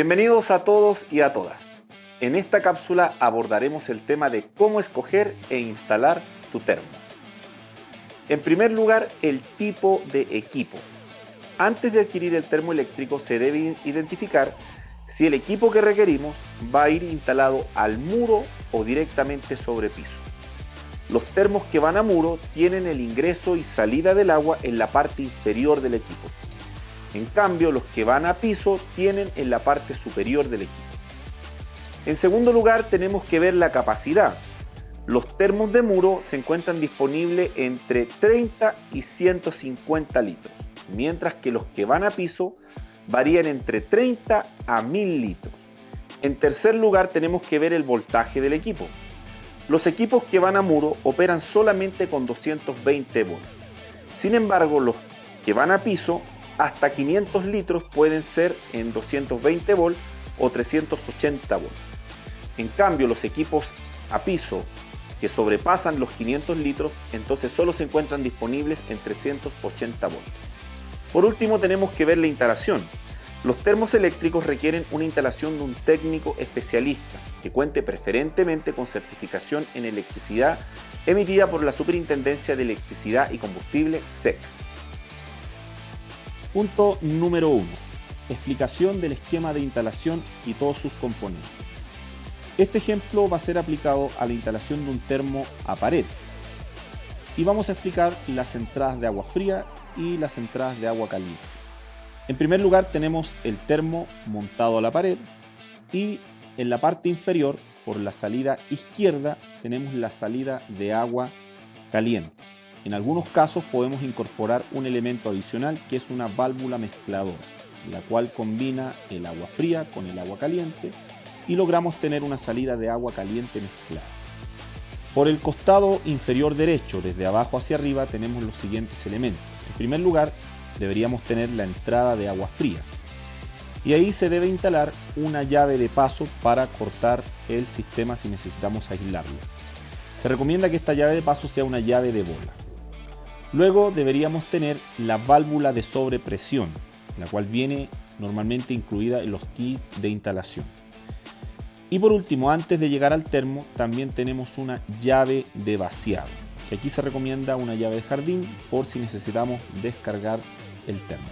Bienvenidos a todos y a todas. En esta cápsula abordaremos el tema de cómo escoger e instalar tu termo. En primer lugar, el tipo de equipo. Antes de adquirir el termo eléctrico se debe identificar si el equipo que requerimos va a ir instalado al muro o directamente sobre piso. Los termos que van a muro tienen el ingreso y salida del agua en la parte inferior del equipo. En cambio, los que van a piso tienen en la parte superior del equipo. En segundo lugar, tenemos que ver la capacidad. Los termos de muro se encuentran disponibles entre 30 y 150 litros, mientras que los que van a piso varían entre 30 a 1000 litros. En tercer lugar, tenemos que ver el voltaje del equipo. Los equipos que van a muro operan solamente con 220 volts. Sin embargo, los que van a piso hasta 500 litros pueden ser en 220 volts o 380 volts. En cambio, los equipos a piso que sobrepasan los 500 litros, entonces solo se encuentran disponibles en 380 volts. Por último, tenemos que ver la instalación. Los termos eléctricos requieren una instalación de un técnico especialista que cuente preferentemente con certificación en electricidad emitida por la Superintendencia de Electricidad y Combustible, SEC. Punto número 1. Explicación del esquema de instalación y todos sus componentes. Este ejemplo va a ser aplicado a la instalación de un termo a pared. Y vamos a explicar las entradas de agua fría y las entradas de agua caliente. En primer lugar tenemos el termo montado a la pared y en la parte inferior, por la salida izquierda, tenemos la salida de agua caliente. En algunos casos podemos incorporar un elemento adicional que es una válvula mezcladora, la cual combina el agua fría con el agua caliente y logramos tener una salida de agua caliente mezclada. Por el costado inferior derecho, desde abajo hacia arriba, tenemos los siguientes elementos. En primer lugar, deberíamos tener la entrada de agua fría y ahí se debe instalar una llave de paso para cortar el sistema si necesitamos aislarlo. Se recomienda que esta llave de paso sea una llave de bola. Luego deberíamos tener la válvula de sobrepresión, la cual viene normalmente incluida en los kits de instalación. Y por último, antes de llegar al termo, también tenemos una llave de vaciado, que aquí se recomienda una llave de jardín por si necesitamos descargar el termo.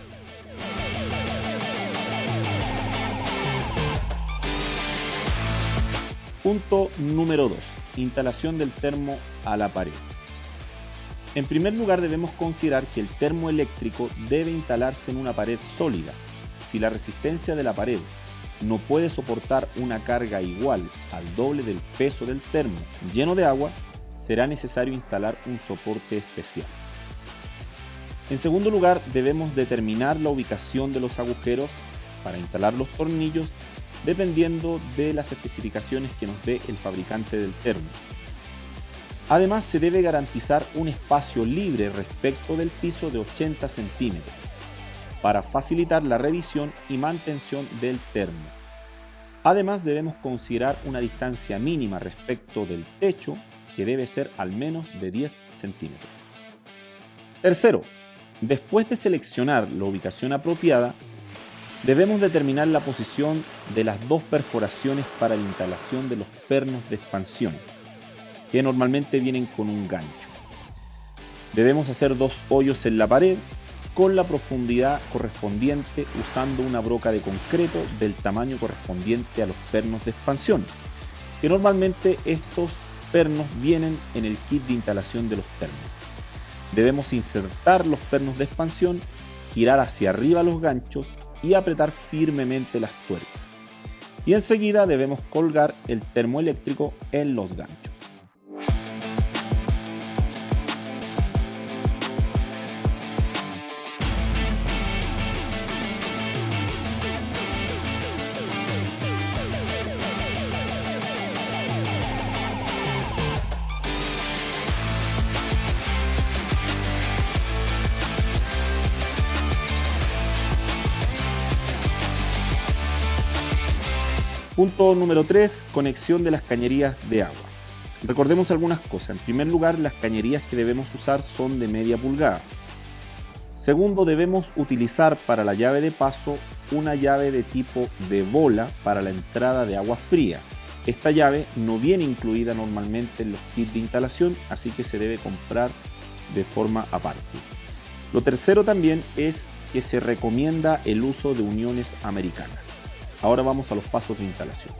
Punto número 2. Instalación del termo a la pared. En primer lugar debemos considerar que el termo eléctrico debe instalarse en una pared sólida. Si la resistencia de la pared no puede soportar una carga igual al doble del peso del termo lleno de agua, será necesario instalar un soporte especial. En segundo lugar, debemos determinar la ubicación de los agujeros para instalar los tornillos dependiendo de las especificaciones que nos dé el fabricante del termo. Además, se debe garantizar un espacio libre respecto del piso de 80 centímetros para facilitar la revisión y mantención del termo. Además, debemos considerar una distancia mínima respecto del techo que debe ser al menos de 10 centímetros. Tercero, después de seleccionar la ubicación apropiada, debemos determinar la posición de las dos perforaciones para la instalación de los pernos de expansión, que normalmente vienen con un gancho. Debemos hacer dos hoyos en la pared con la profundidad correspondiente usando una broca de concreto del tamaño correspondiente a los pernos de expansión, que normalmente estos pernos vienen en el kit de instalación de los termos. Debemos insertar los pernos de expansión, girar hacia arriba los ganchos y apretar firmemente las tuercas. Y enseguida debemos colgar el termo eléctrico en los ganchos. Punto número 3. Conexión de las cañerías de agua. Recordemos algunas cosas. En primer lugar, las cañerías que debemos usar son de media pulgada. Segundo, debemos utilizar para la llave de paso una llave de tipo de bola para la entrada de agua fría. Esta llave no viene incluida normalmente en los kits de instalación, así que se debe comprar de forma aparte. Lo tercero también es que se recomienda el uso de uniones americanas. Ahora vamos a los pasos de instalación.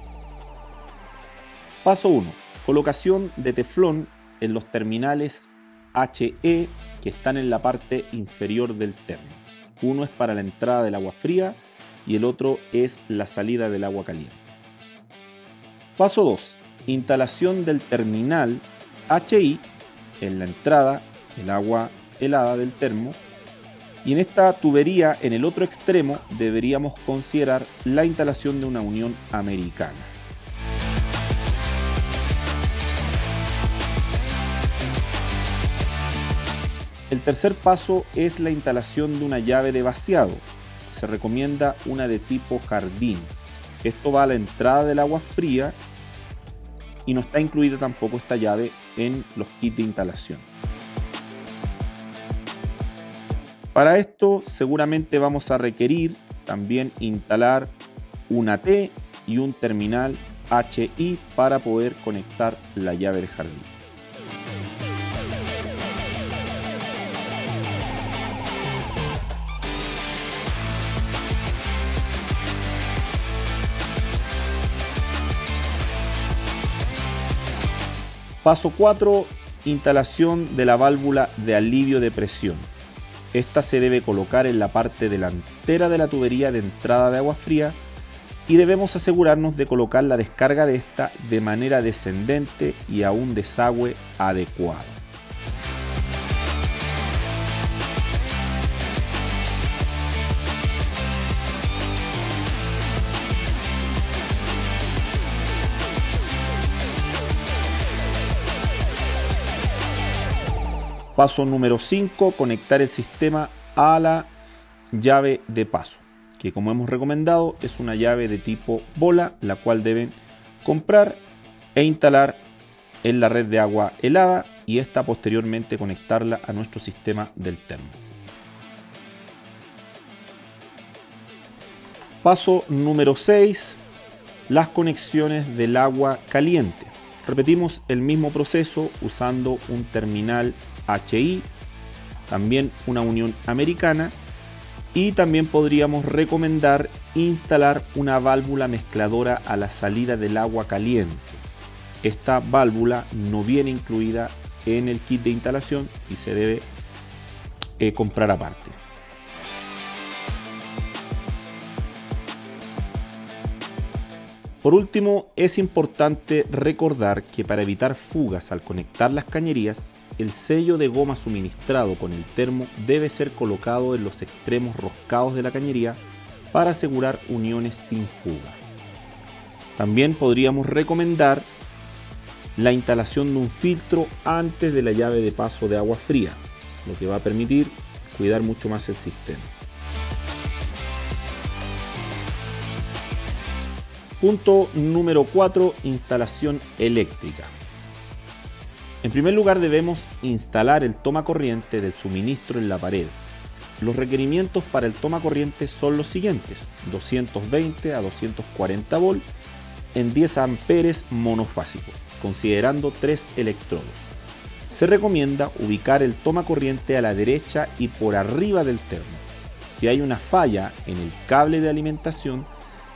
Paso 1. Colocación de teflón en los terminales HE que están en la parte inferior del termo. Uno es para la entrada del agua fría y el otro es la salida del agua caliente. Paso 2. Instalación del terminal HI en la entrada del agua helada del termo, y en esta tubería en el otro extremo deberíamos considerar la instalación de una unión americana. El tercer paso es la instalación de una llave de vaciado. Se recomienda una de tipo jardín. Esto va a la entrada del agua fría y no está incluida tampoco esta llave en los kits de instalación. Para esto seguramente vamos a requerir también instalar una T y un terminal HI para poder conectar la llave de jardín. Paso 4. Instalación de la válvula de alivio de presión. Esta se debe colocar en la parte delantera de la tubería de entrada de agua fría y debemos asegurarnos de colocar la descarga de esta de manera descendente y a un desagüe adecuado. Paso número 5, conectar el sistema a la llave de paso, que como hemos recomendado es una llave de tipo bola, la cual deben comprar e instalar en la red de agua helada y esta posteriormente conectarla a nuestro sistema del termo. Paso número 6, las conexiones del agua caliente. Repetimos el mismo proceso usando un terminal HI, también una unión americana, y también podríamos recomendar instalar una válvula mezcladora a la salida del agua caliente. Esta válvula no viene incluida en el kit de instalación y se debe comprar aparte. Por último, es importante recordar que para evitar fugas al conectar las cañerías, el sello de goma suministrado con el termo debe ser colocado en los extremos roscados de la cañería para asegurar uniones sin fuga. También podríamos recomendar la instalación de un filtro antes de la llave de paso de agua fría, lo que va a permitir cuidar mucho más el sistema. Punto número 4, instalación eléctrica. En primer lugar debemos instalar el tomacorriente del suministro en la pared. Los requerimientos para el tomacorriente son los siguientes: 220 a 240 volt en 10 amperes monofásico, considerando 3 electrodos. Se recomienda ubicar el tomacorriente a la derecha y por arriba del termo. Si hay una falla en el cable de alimentación,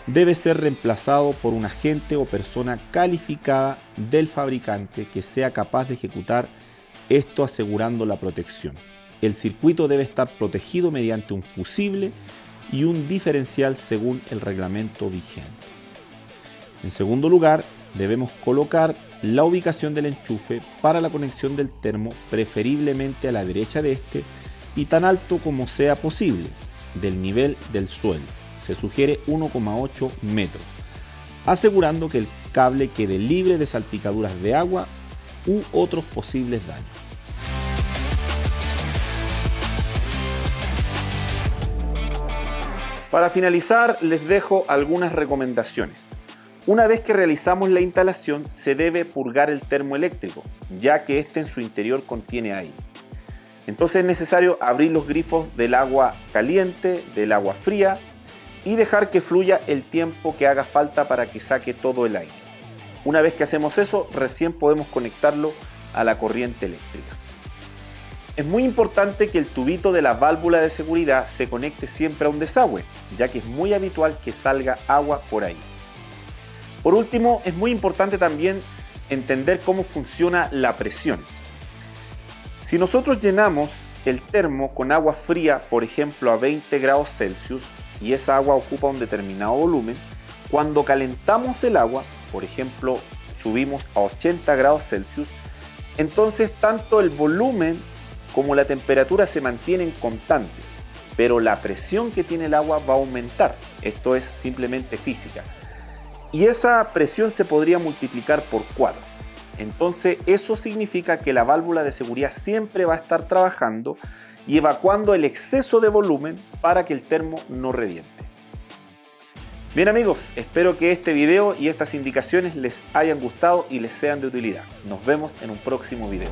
debe ser reemplazado por un agente o persona calificada del fabricante que sea capaz de ejecutar esto, asegurando la protección. El circuito debe estar protegido mediante un fusible y un diferencial según el reglamento vigente. En segundo lugar, debemos colocar la ubicación del enchufe para la conexión del termo, preferiblemente a la derecha de este y tan alto como sea posible del nivel del suelo. Se sugiere 1,8 metros, asegurando que el cable quede libre de salpicaduras de agua u otros posibles daños. Para finalizar, les dejo algunas recomendaciones. Una vez que realizamos la instalación, se debe purgar el termo eléctrico, ya que este en su interior contiene aire. Entonces es necesario abrir los grifos del agua caliente, del agua fría, y dejar que fluya el tiempo que haga falta para que saque todo el aire. Una vez que hacemos eso, recién podemos conectarlo a la corriente eléctrica. Es muy importante que el tubito de la válvula de seguridad se conecte siempre a un desagüe, ya que es muy habitual que salga agua por ahí. Por último, es muy importante también entender cómo funciona la presión. Si nosotros llenamos el termo con agua fría, por ejemplo a 20 grados Celsius, y esa agua ocupa un determinado volumen, cuando calentamos el agua, por ejemplo subimos a 80 grados Celsius, entonces tanto el volumen como la temperatura se mantienen constantes, pero la presión que tiene el agua va a aumentar. Esto es simplemente física. Y esa presión se podría multiplicar por 4. Entonces eso significa que la válvula de seguridad siempre va a estar trabajando y evacuando el exceso de volumen para que el termo no reviente. Bien amigos, espero que este video y estas indicaciones les hayan gustado y les sean de utilidad. Nos vemos en un próximo video.